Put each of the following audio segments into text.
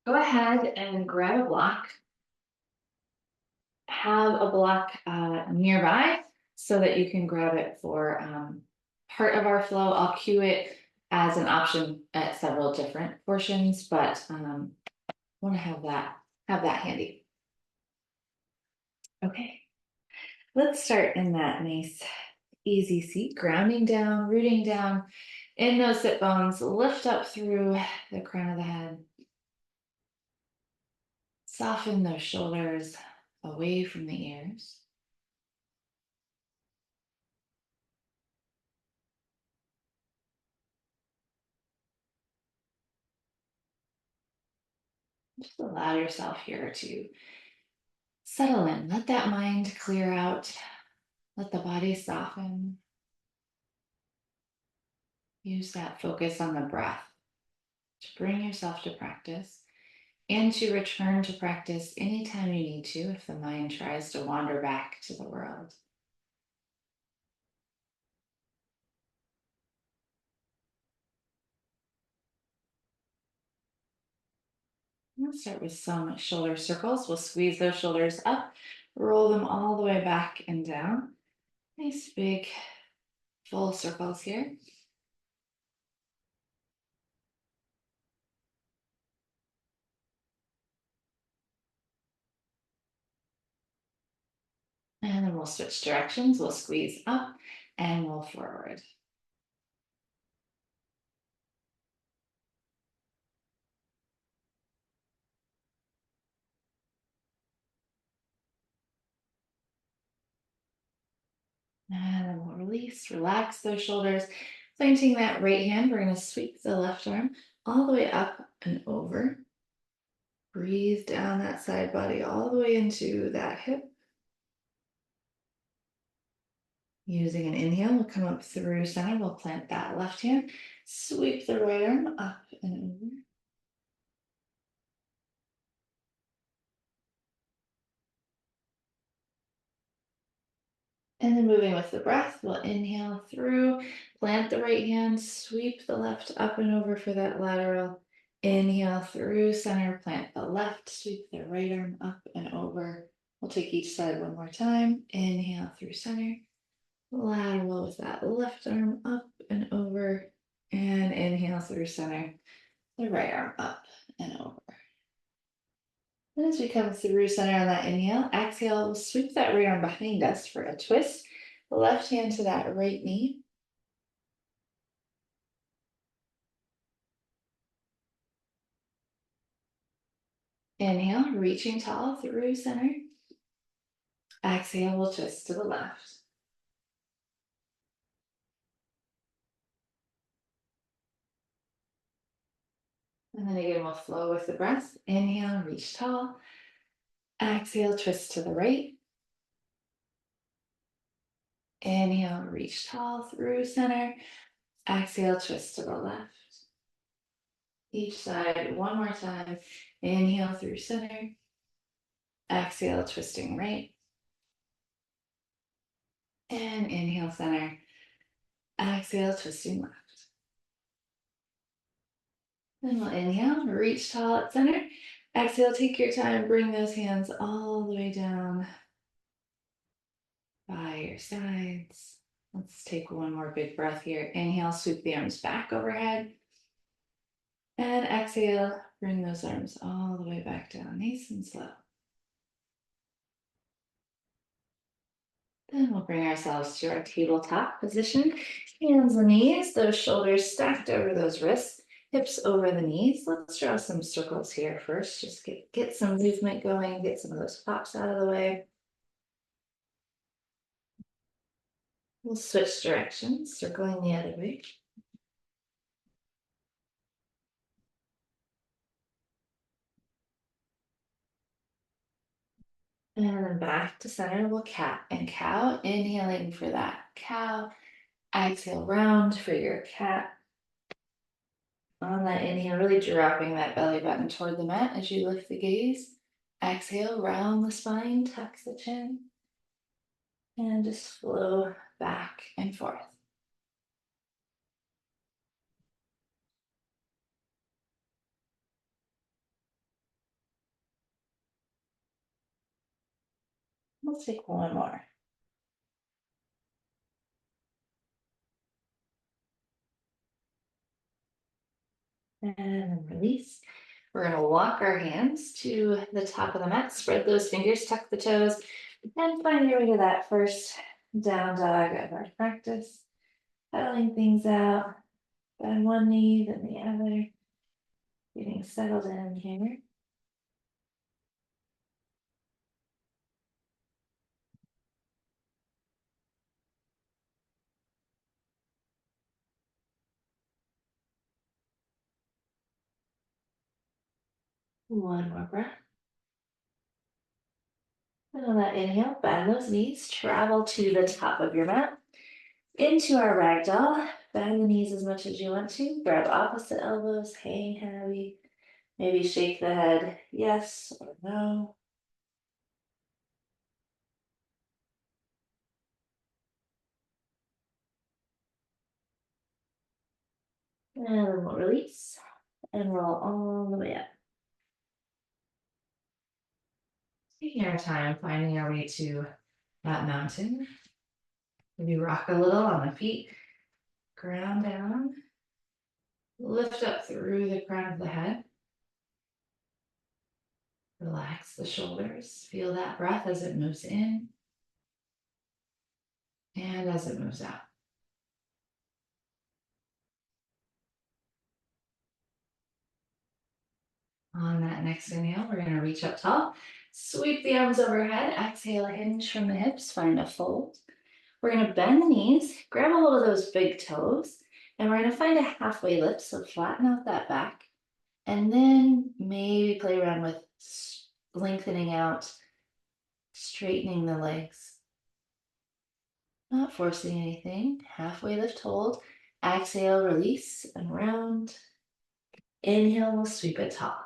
Go ahead and grab a block. Have a block nearby so that you can grab it for part of our flow. I'll cue it as an option at several different portions, but want to have that handy. Okay, let's start in that nice easy seat, grounding down, rooting down in those sit bones. Lift up through the crown of the head. Soften those shoulders away from the ears. Just allow yourself here to settle in. Let that mind clear out. Let the body soften. Use that focus on the breath to bring yourself to practice and to return to practice anytime you need to if the mind tries to wander back to the world. We'll start with some shoulder circles. We'll squeeze those shoulders up, roll them all the way back and down. Nice big full circles here. And then we'll switch directions. We'll squeeze up and we'll forward. And then we'll release, relax those shoulders. Planting that right hand, we're going to sweep the left arm all the way up and over. Breathe down that side body all the way into that hip. Using an inhale, we'll come up through center. We'll plant that left hand, sweep the right arm up and over. And then moving with the breath, we'll inhale through, plant the right hand, sweep the left up and over for that lateral. Inhale through center, plant the left, sweep the right arm up and over. We'll take each side one more time. Inhale through center, lateral with that left arm up and over. And inhale through center, the right arm up and over. And as we come through center on that inhale, exhale, we'll sweep that right arm behind us for a twist. The left hand to that right knee. Inhale, reaching tall through center. Exhale, we'll twist to the left. And then again, we'll flow with the breath. Inhale, reach tall. Exhale, twist to the right. Inhale, reach tall through center. Exhale, twist to the left. Each side, one more time. Inhale through center. Exhale, twisting right. And inhale, center. Exhale, twisting left. Then we'll inhale, reach tall at center. Exhale, take your time, bring those hands all the way down by your sides. Let's take one more big breath here. Inhale, sweep the arms back overhead. And exhale, bring those arms all the way back down, nice and slow. Then we'll bring ourselves to our tabletop position. Hands and knees, those shoulders stacked over those wrists, hips over the knees. Let's draw some circles here first. Just get some movement going, get some of those pops out of the way. We'll switch directions, circling the other way. And then back to center, we'll cat and cow. Inhaling for that cow. Exhale, round for your cat. On that inhale, really dropping that belly button toward the mat as you lift the gaze. Exhale, round the spine, tuck the chin. And just flow back and forth. Let's take one more. And release. We're going to walk our hands to the top of the mat, spread those fingers, tuck the toes, and find your way to that first down dog of our practice. Pedaling things out, bend one knee, then the other, getting settled in here. One more breath. And on that inhale, bend those knees, travel to the top of your mat. Into our ragdoll, bend the knees as much as you want to. Grab opposite elbows, hang heavy. Maybe shake the head yes or no. And then we'll release and roll all the way up. Taking our time, finding our way to that mountain. Maybe rock a little on the feet, ground down, lift up through the crown of the head. Relax the shoulders, feel that breath as it moves in and as it moves out. On that next inhale, we're going to reach up tall, sweep the arms overhead, exhale, hinge from the hips, find a fold. We're going to bend the knees, grab a hold of those big toes, and we're going to find a halfway lift, so flatten out that back. And then maybe play around with lengthening out, straightening the legs. Not forcing anything. Halfway lift, hold. Exhale, release, and round. Inhale, we'll sweep it tall.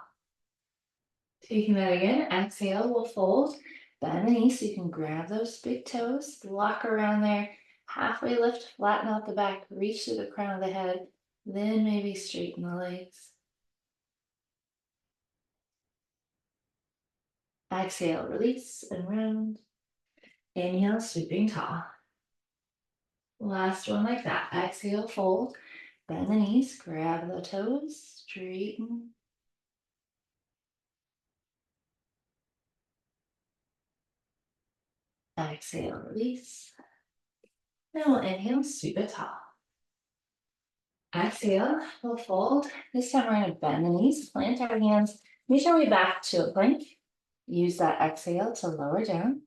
Taking that again, exhale, we'll fold. Bend the knees so you can grab those big toes, lock around there. Halfway lift, flatten out the back, reach to the crown of the head, then maybe straighten the legs. Exhale, release, and round. Inhale, sweeping tall. Last one like that. Exhale, fold. Bend the knees, grab the toes, straighten. Exhale, release. Now we'll inhale, sweep it tall. Exhale, we'll fold. This time we're going to bend the knees, plant our hands, reach our way back to a plank. Use that exhale to lower down.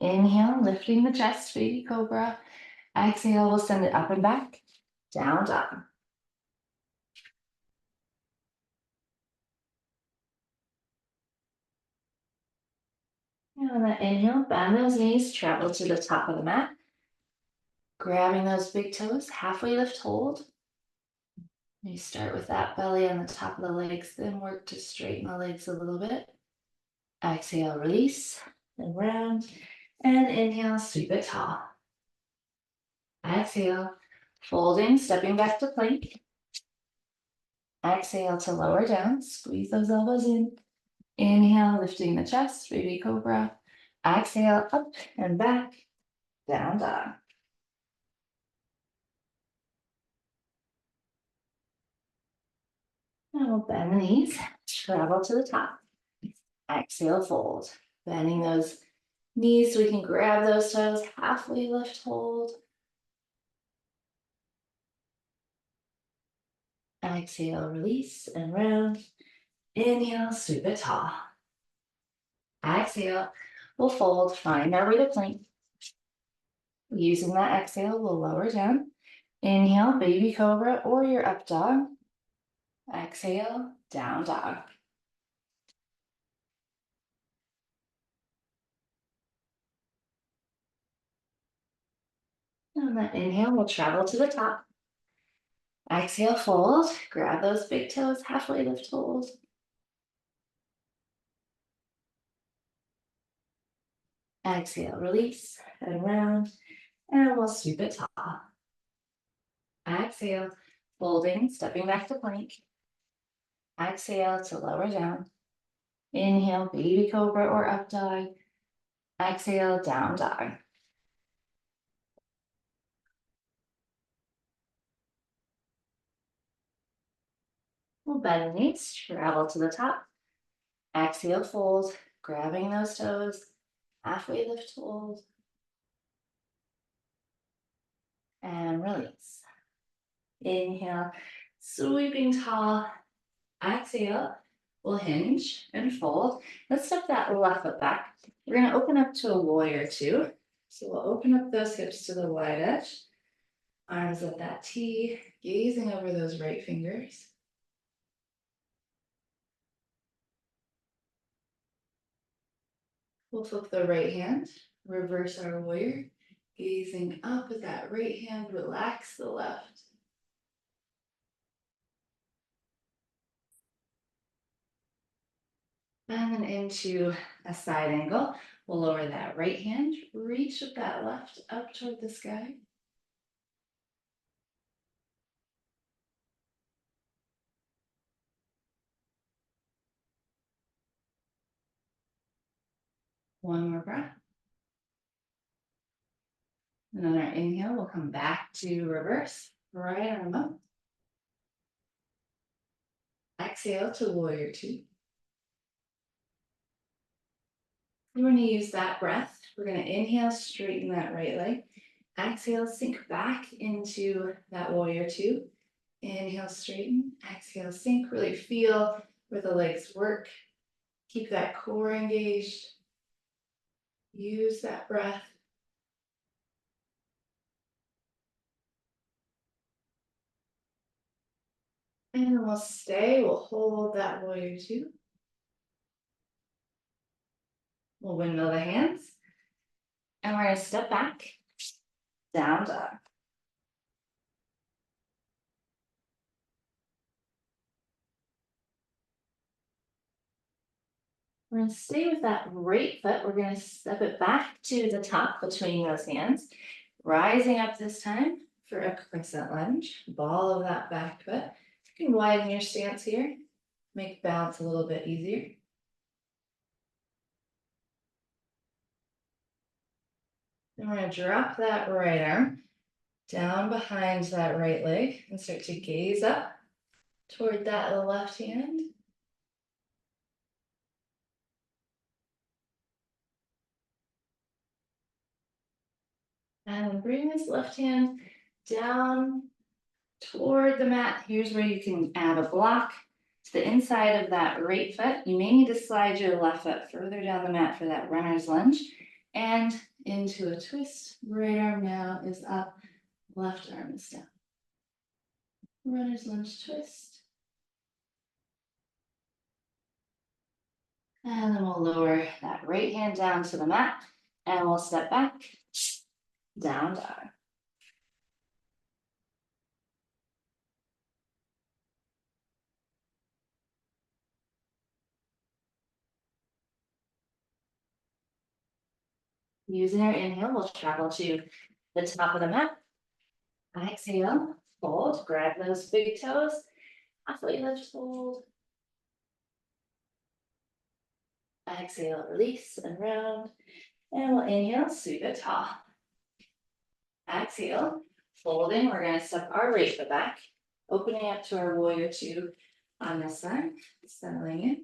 Inhale, lifting the chest, baby cobra. Exhale, we'll send it up and back, down, down. And on that inhale, bend those knees, travel to the top of the mat. Grabbing those big toes, halfway lift, hold. You start with that belly on the top of the legs, then work to straighten the legs a little bit. Exhale, release, and round. And inhale, sweep it tall. Exhale, folding, stepping back to plank. Exhale to lower down, squeeze those elbows in. Inhale, lifting the chest, baby cobra. Exhale, up and back, down dog. Now we'll bend the knees, travel to the top. Exhale, fold. Bending those knees so we can grab those toes, halfway lift, hold. Exhale, release and round. Inhale, sweep it tall. Exhale, we'll fold, find our way to plank. Using that exhale, we'll lower down. Inhale, baby cobra or your up dog. Exhale, down dog. On that inhale, we'll travel to the top. Exhale, fold, grab those big toes, halfway lift, hold. Exhale, release and round, and we'll sweep it tall. Exhale, folding, stepping back to plank. Exhale to lower down. Inhale, baby cobra or up dog. Exhale, down dog. We'll bend the knees, travel to the top. Exhale, fold, grabbing those toes. Halfway lift, hold. And release. Inhale, sweeping tall. Exhale, we'll hinge and fold. Let's step that left foot back. We're gonna open up to a warrior two. So we'll open up those hips to the wide edge. Arms at that T, gazing over those right fingers. We'll flip the right hand, reverse our warrior, gazing up at that right hand, relax the left. And then into a side angle. We'll lower that right hand, reach with that left up toward the sky. One more breath. Another inhale, we'll come back to reverse, right arm up. Exhale to warrior two. We're going to use that breath. We're going to inhale, straighten that right leg. Exhale, sink back into that warrior two. Inhale, straighten. Exhale, sink. Really feel where the legs work. Keep that core engaged. Use that breath. And we'll stay. We'll hold that warrior two. We'll windmill the hands. And we're going to step back. Down dog. We're going to stay with that right foot. We're going to step it back to the top between those hands. Rising up this time for a crescent lunge. Ball of that back foot. You can widen your stance here. Make balance a little bit easier. Then we're going to drop that right arm down behind that right leg and start to gaze up toward that left hand. And bring this left hand down toward the mat. Here's where you can add a block to the inside of that right foot. You may need to slide your left foot further down the mat for that runner's lunge and into a twist. Right arm now is up, left arm is down. Runner's lunge twist. And then we'll lower that right hand down to the mat and we'll step back, down dog. Using our inhale, we'll travel to the top of the mat. Exhale, fold, grab those big toes. Halfway lift, fold. Exhale, release and round. And we'll inhale, sweep it tall. Exhale, folding. We're going to step our right foot back, opening up to our warrior two on this side, settling in.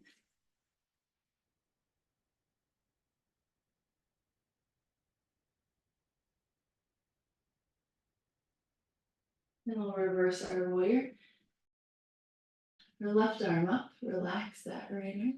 Then we'll reverse our warrior. Our left arm up, relax that right arm.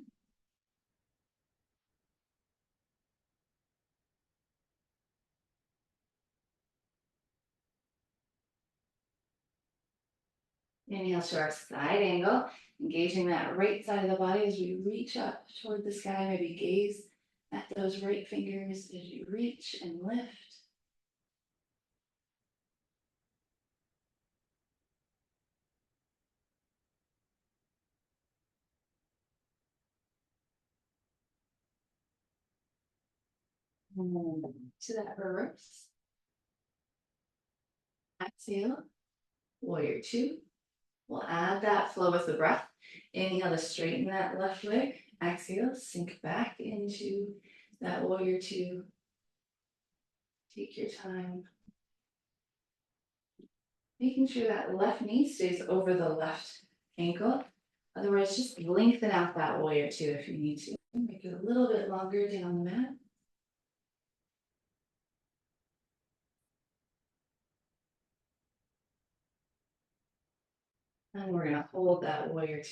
Inhale to our side angle, engaging that right side of the body as we reach up toward the sky. Maybe gaze at those right fingers as you reach and lift. And to that reverse. Exhale, warrior two. We'll add that flow with the breath. Inhale to straighten that left leg. Exhale, sink back into that warrior two. Take your time. Making sure that left knee stays over the left ankle. Otherwise, just lengthen out that warrior two if you need to. Make it a little bit longer down the mat. And we're gonna hold that warrior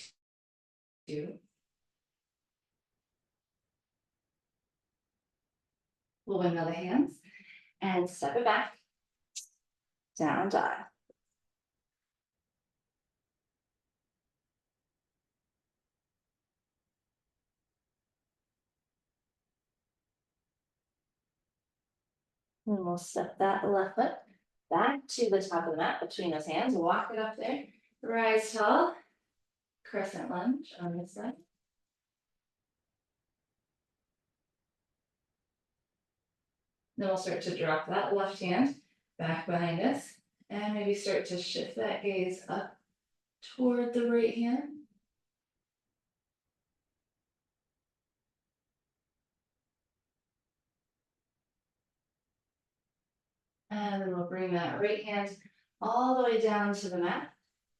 two. We'll windmill the hands and step it back. Down dog. And we'll step that left foot back to the top of the mat between those hands. Walk it up there. Rise tall. Crescent lunge on this side. Then we'll start to drop that left hand back behind us and maybe start to shift that gaze up toward the right hand. And then we'll bring that right hand all the way down to the mat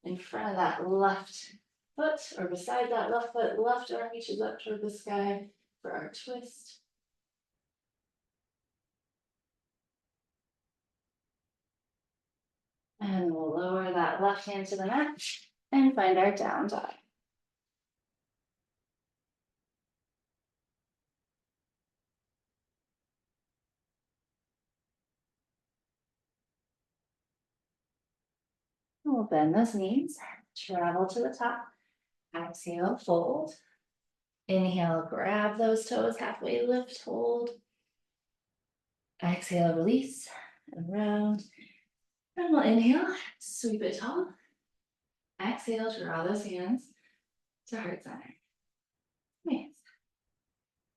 in front of that left foot or beside that left foot. Left arm reaches up toward the sky for our twist. And we'll lower that left hand to the mat and find our down dog. We'll bend those knees, travel to the top. Exhale, fold. Inhale, grab those toes, halfway lift, hold. Exhale, release, and round. And we'll inhale, sweep it tall. Exhale, draw those hands to heart center. Nice.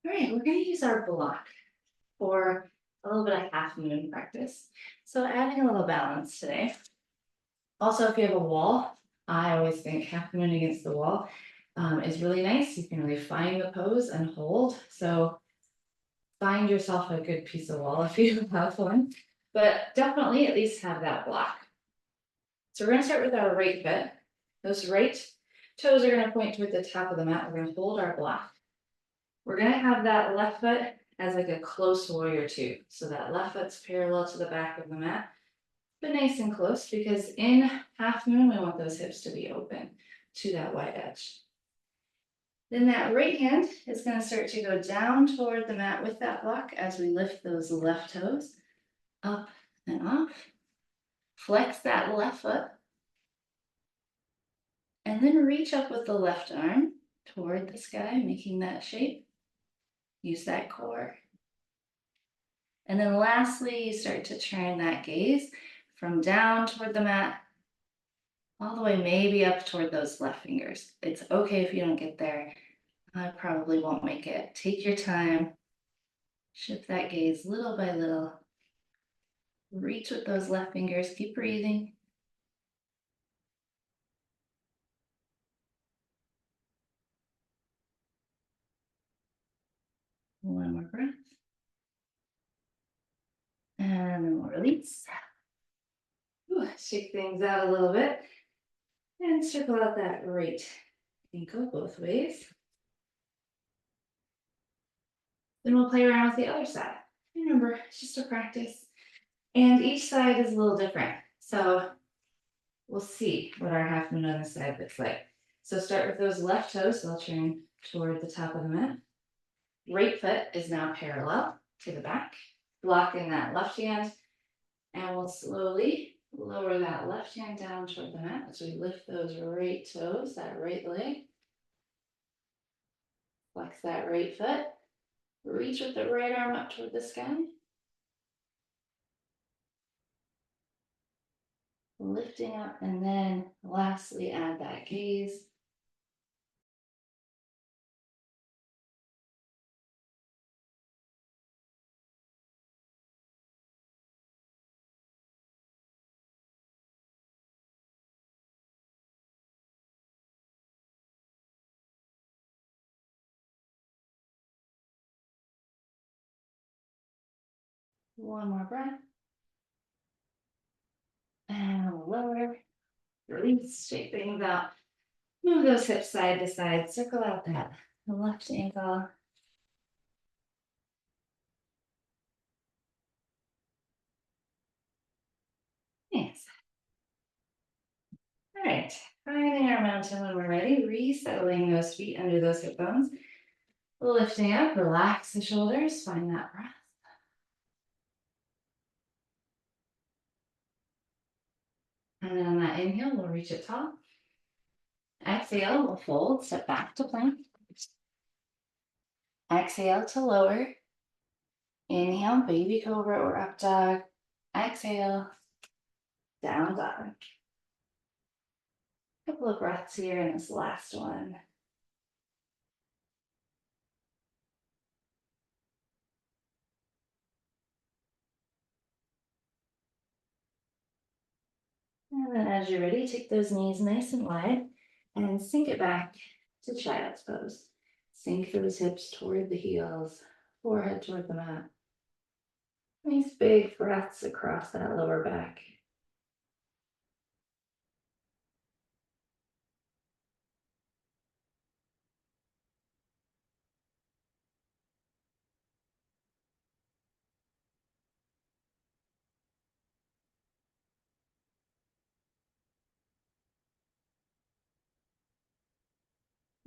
All right, we're gonna use our block for a little bit of half moon practice. So adding a little balance today. Also, if you have a wall, I always think half moon against the wall is really nice. You can really find the pose and hold. So find yourself a good piece of wall if you have one, but definitely at least have that block. So we're gonna start with our right foot. Those right toes are gonna point toward the top of the mat. We're gonna hold our block. We're gonna have that left foot as like a close warrior two. So that left foot's parallel to the back of the mat, but nice and close because in half moon, we want those hips to be open to that wide edge. Then that right hand is gonna start to go down toward the mat with that block as we lift those left toes up and off. Flex that left foot. And then reach up with the left arm toward the sky, making that shape. Use that core. And then lastly, you start to turn that gaze from down toward the mat, all the way maybe up toward those left fingers. It's okay if you don't get there. I probably won't make it. Take your time. Shift that gaze little by little. Reach with those left fingers. Keep breathing. One more breath. And then we'll release. Ooh, shake things out a little bit. And circle out that right ankle both ways. Then we'll play around with the other side. Remember, it's just a practice. And each side is a little different. So we'll see what our half moon on this side looks like. So start with those left toes. So I'll turn toward the top of the mat. Right foot is now parallel to the back, blocking that left hand. And we'll slowly lower that left hand down toward the mat as we lift those right toes, that right leg. Flex that right foot. Reach with the right arm up toward the sky. Lifting up, and then lastly add that gaze. One more breath. And lower. Release, shake things out. Move those hips side to side. Circle out that left ankle. Nice. All right. Finding our mountain when we're ready. Resettling those feet under those hip bones. Lifting up, relax the shoulders. Find that breath. And then on that inhale, we'll reach it tall. Exhale, we'll fold, step back to plank. Exhale to lower. Inhale, baby cobra or up dog. Exhale, down dog. Couple of breaths here in this last one. And then as you're ready, take those knees nice and wide and sink it back to child's pose. Sink those hips toward the heels, forehead toward the mat. Nice big breaths across that lower back.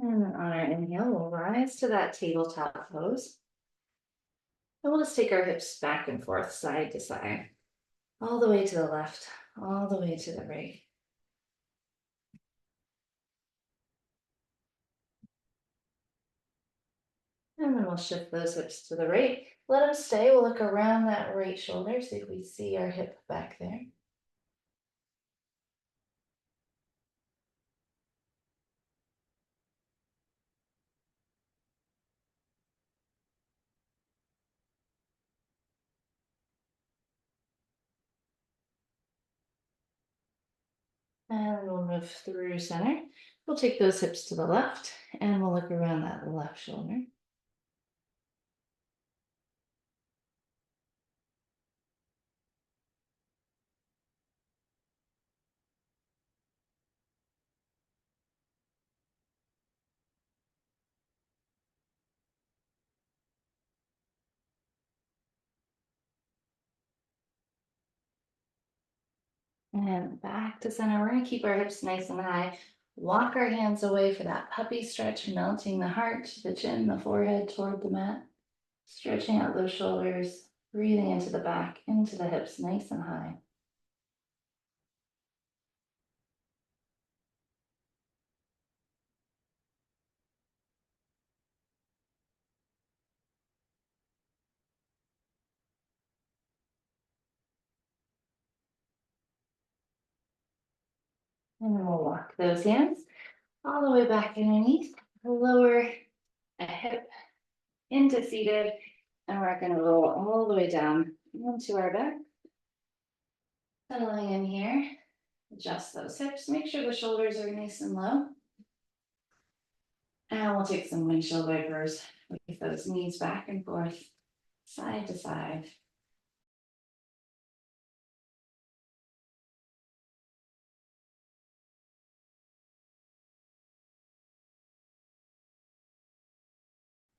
And then on our inhale, we'll rise to that tabletop pose. And we'll just take our hips back and forth, side to side, all the way to the left, all the way to the right. And then we'll shift those hips to the right. Let them stay. We'll look around that right shoulder, see if we see our hip back there. And we'll move through center. We'll take those hips to the left and we'll look around that left shoulder. And back to center. We're going to keep our hips nice and high. Walk our hands away for that puppy stretch, melting the heart, the chin, the forehead toward the mat. Stretching out those shoulders, breathing into the back, into the hips, nice and high. And then we'll walk those hands all the way back underneath. Lower a hip into seated. And we're going to roll all the way down into our back. Settling in here. Adjust those hips. Make sure the shoulders are nice and low. And we'll take some windshield wipers with those knees back and forth, side to side.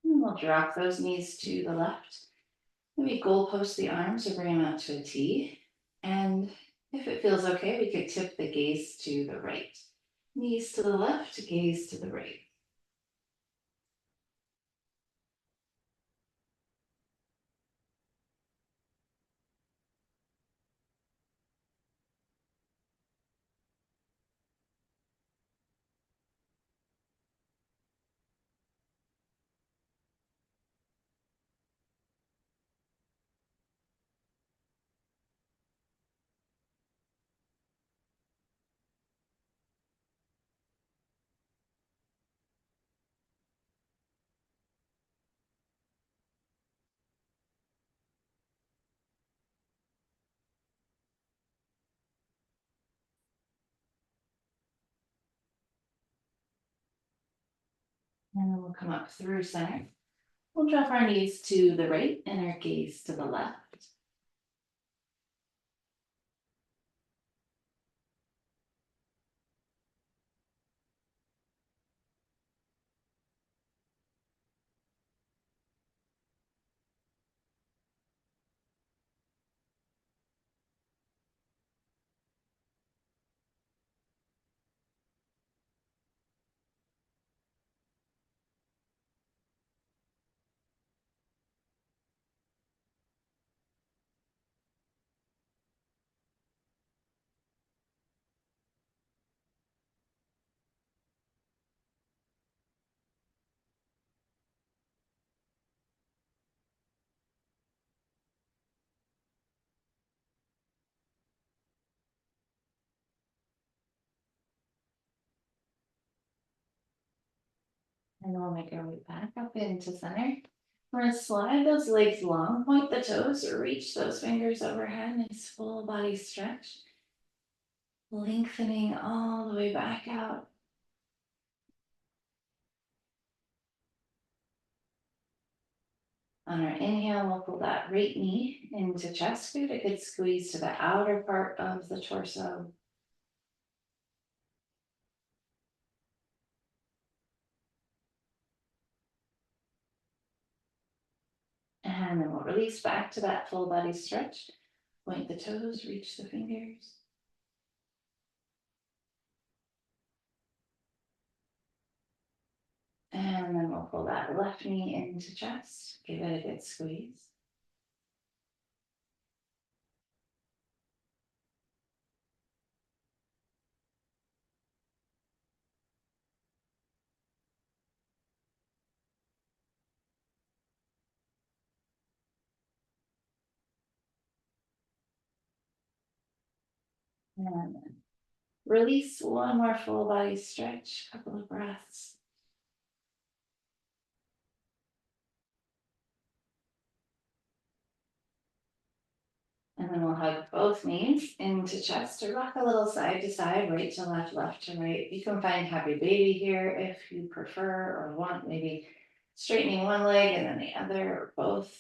And we'll drop those knees to the left. Maybe goalpost the arms or bring them out to a T. And if it feels okay, we could tip the gaze to the right. Knees to the left, gaze to the right. And then we'll come up through center. We'll drop our knees to the right and our gaze to the left. And we'll make our way back up into center. We're gonna slide those legs long, point the toes, or reach those fingers overhead. Nice full body stretch. Lengthening all the way back out. On our inhale, we'll pull that right knee into chest. Give it a good squeeze to the outer part of the torso. And then we'll release back to that full body stretch. Point the toes, reach the fingers. And then we'll pull that left knee into chest. Give it a good squeeze. And then release one more full body stretch, couple of breaths. And then we'll hug both knees into chest or rock a little side to side, right to left to right. You can find happy baby here if you prefer or want, maybe straightening one leg and then the other or both.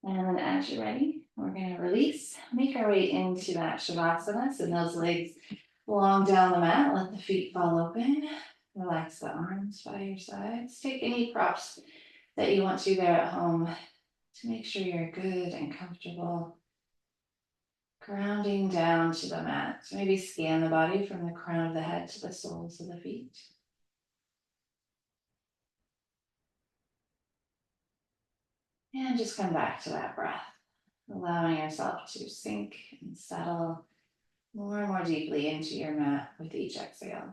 And then as you're ready, we're going to release, make our way into that Shavasana. Send those legs long down the mat, let the feet fall open. Relax the arms by your sides. Take any props that you want to there at home to make sure you're good and comfortable. Grounding down to the mat. So maybe scan the body from the crown of the head to the soles of the feet. And just come back to that breath, allowing yourself to sink and settle more and more deeply into your mat with each exhale.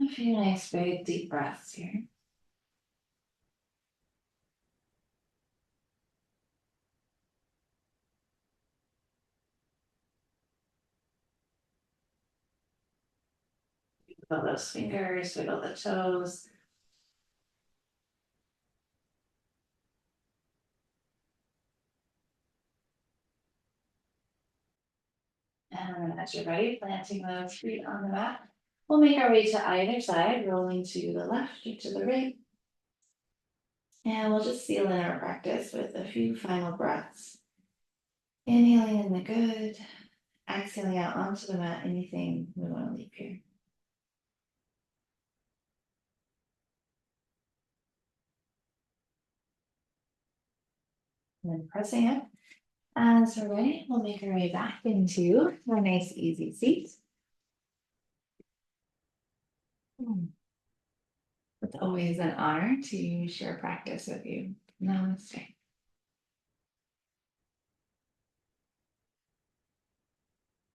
A few nice big deep breaths here. Wiggle those fingers, wiggle the toes. And then as you're ready, planting those feet on the mat. We'll make our way to either side, rolling to the left or to the right. And we'll just seal in our practice with a few final breaths. Inhaling in the good, exhaling out onto the mat, anything we want to leave here. And then pressing up. As we're ready, we'll make our way back into a nice easy seat. It's always an honor to share practice with you. Namaste.